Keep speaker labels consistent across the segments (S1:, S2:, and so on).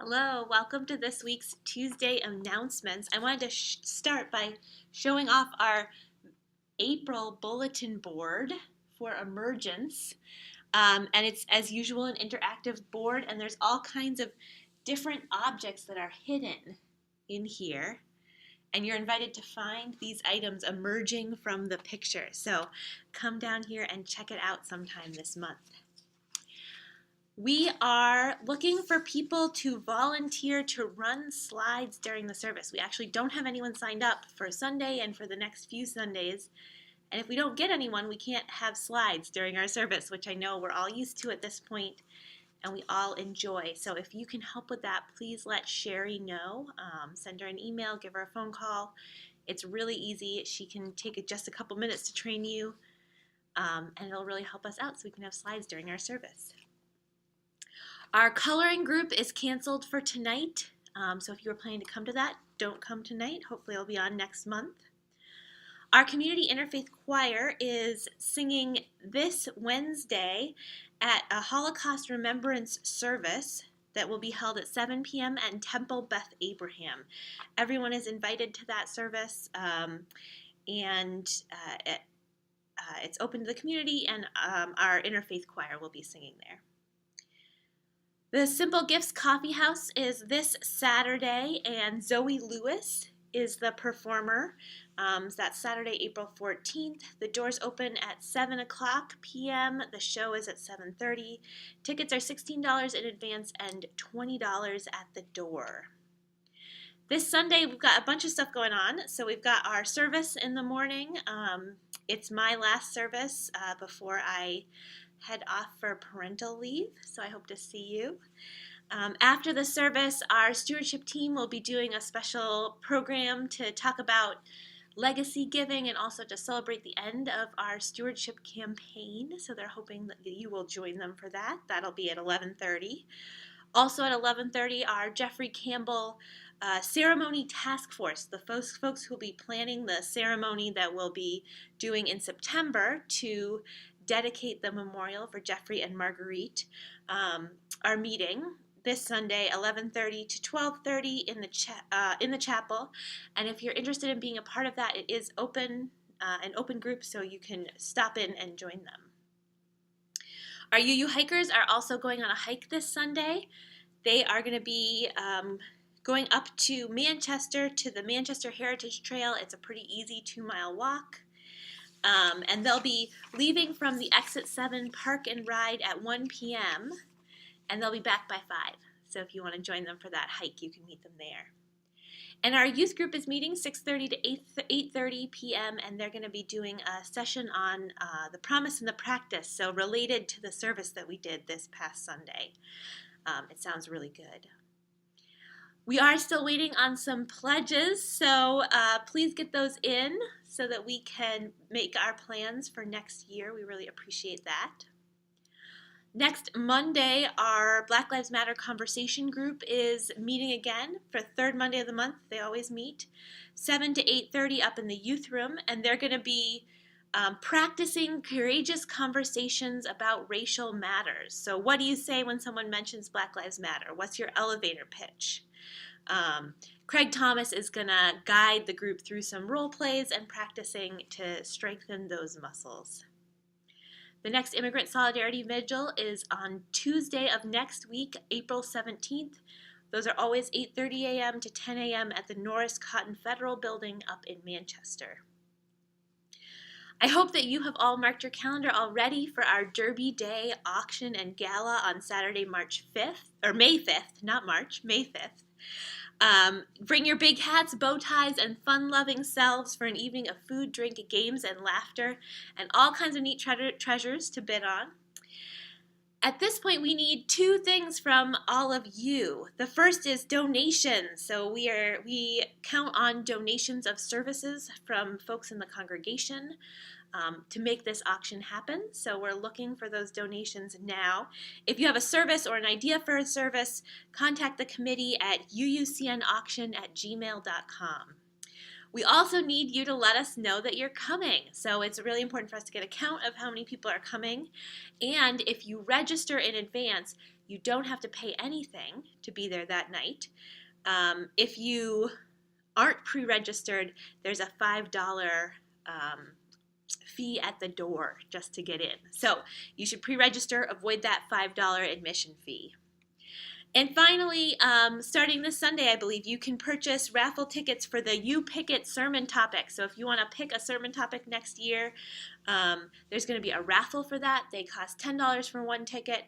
S1: Hello, welcome to this week's Tuesday announcements. I wanted to start by showing off our April bulletin board for emergence. And it's, as usual, an interactive board, and there's all kinds of different objects that are hidden in here. And you're invited to find these items emerging from the picture. So come down here and check it out sometime this month. We are looking for people to volunteer to run slides during the service. We actually don't have anyone signed up for Sunday and for the next few Sundays. And if we don't get anyone, we can't have slides during our service, which I know we're all used to at this point and we all enjoy. So if you can help with that, please let Sherry know. Send her an email, give her a phone call. It's really easy. She can take just a couple minutes to train you, and it'll really help us out so we can have slides during our service. Our coloring group is canceled for tonight, so if you were planning to come to that, don't come tonight. Hopefully it'll be on next month. Our community interfaith choir is singing this Wednesday at a Holocaust Remembrance service that will be held at 7 p.m. at Temple Beth Abraham. Everyone is invited to that service, and it's open to the community, and our interfaith choir will be singing there. The Simple Gifts Coffee House is this Saturday, and Zoe Lewis is the performer. So that's Saturday, April 14th. The doors open at 7 o'clock p.m. The show is at 7:30. Tickets are $16 in advance and $20 at the door. This Sunday, we've got a bunch of stuff going on. So we've got our service in the morning. It's my last service before I head off for parental leave, so I hope to see you. After the service, our stewardship team will be doing a special program to talk about legacy giving and also to celebrate the end of our stewardship campaign, so they're hoping that you will join them for that. That'll be at 11:30. Also at 11:30, our Jeffrey Campbell ceremony task force, the folks who will be planning the ceremony that we'll be doing in September to dedicate the memorial for Jeffrey and Marguerite, are meeting this Sunday, 11:30 to 12:30 in the chapel. And if you're interested in being a part of that, it is open, an open group, so you can stop in and join them. Our UU hikers are also going on a hike this Sunday. They are going to be going up to Manchester to the Manchester Heritage Trail. It's a pretty easy 2-mile walk. And they'll be leaving from the Exit 7 Park and Ride at 1 p.m. and they'll be back by 5. So if you want to join them for that hike, you can meet them there. And our youth group is meeting 6:30 to 8:30 p.m. and they're going to be doing a session on the promise and the practice, so related to the service that we did this past Sunday. It sounds really good. We are still waiting on some pledges, so please get those in so that we can make our plans for next year. We really appreciate that. Next Monday, our Black Lives Matter conversation group is meeting again for third Monday of the month. They always meet 7 to 8:30 up in the youth room, and they're going to be practicing courageous conversations about racial matters. So what do you say when someone mentions Black Lives Matter? What's your elevator pitch? Craig Thomas is going to guide the group through some role plays and practicing to strengthen those muscles. The next Immigrant Solidarity Vigil is on Tuesday of next week, April 17th. Those are always 8:30 a.m. to 10 a.m. at the Norris Cotton Federal Building up in Manchester. I hope that you have all marked your calendar already for our Derby Day auction and gala on Saturday, March 5th, or May 5th, not March, May 5th. Bring your big hats, bow ties, and fun-loving selves for an evening of food, drink, games, and laughter, and all kinds of neat treasures to bid on. At this point, we need 2 things from all of you. The first is donations. So we count on donations of services from folks in the congregation to make this auction happen. So we're looking for those donations now. If you have a service or an idea for a service, contact the committee at uucnauction@gmail.com. We also need you to let us know that you're coming. So it's really important for us to get a count of how many people are coming. And if you register in advance, You don't have to pay anything to be there that night. If you aren't pre-registered, there's a $5 fee at the door just to get in. So you should pre-register, avoid that $5 admission fee. And finally, starting this Sunday, I believe, you can purchase raffle tickets for the You Pick It sermon topic. So if you want to pick a sermon topic next year, there's going to be a raffle for that. They cost $10 for one ticket.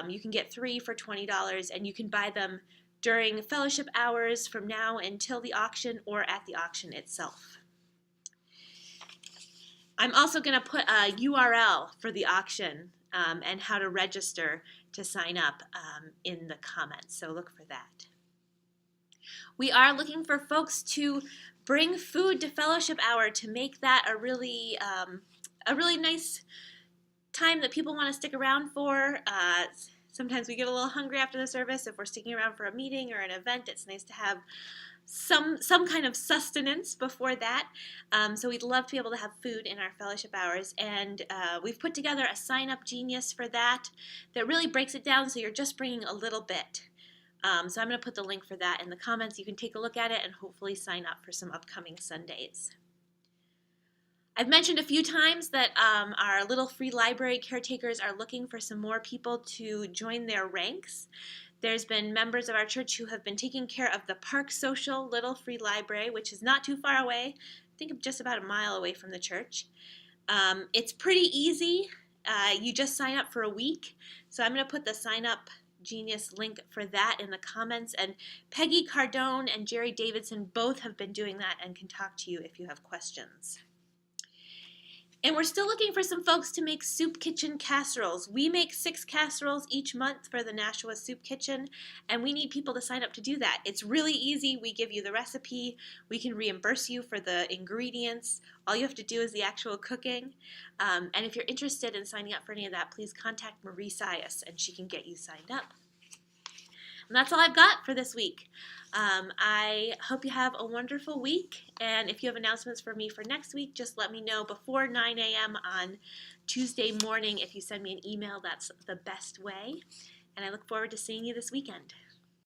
S1: You can get 3 for $20, and you can buy them during fellowship hours from now until the auction or at the auction itself. I'm also going to put a URL for the auction and how to register to sign up in the comments, so look for that. We are looking for folks to bring food to fellowship hour to make that a really nice time that people want to stick around for. Sometimes we get a little hungry after the service. If we're sticking around for a meeting or an event, it's nice to have some kind of sustenance before that. So we'd love to be able to have food in our fellowship hours. And we've put together a sign-up genius for that really breaks it down so you're just bringing a little bit. So I'm going to put the link for that in the comments. You can take a look at it and hopefully sign up for some upcoming Sundays. I've mentioned a few times that our little free library caretakers are looking for some more people to join their ranks. There's been members of our church who have been taking care of the Park Social Little Free Library, which is not too far away. I think just about a mile away from the church. It's pretty easy. You just sign up for a week. So I'm going to put the sign up genius link for that in the comments. And Peggy Cardone and Jerry Davidson both have been doing that and can talk to you if you have questions. And we're still looking for some folks to make soup kitchen casseroles. We make 6 casseroles each month for the Nashua Soup Kitchen, and we need people to sign up to do that. It's really easy. We give you the recipe. We can reimburse you for the ingredients. All you have to do is the actual cooking. And if you're interested in signing up for any of that, please contact Marie Sias, and she can get you signed up. And that's all I've got for this week. I hope you have a wonderful week, and if you have announcements for me for next week, just let me know before 9 a.m. on Tuesday morning. If you send me an email, that's the best way, and I look forward to seeing you this weekend.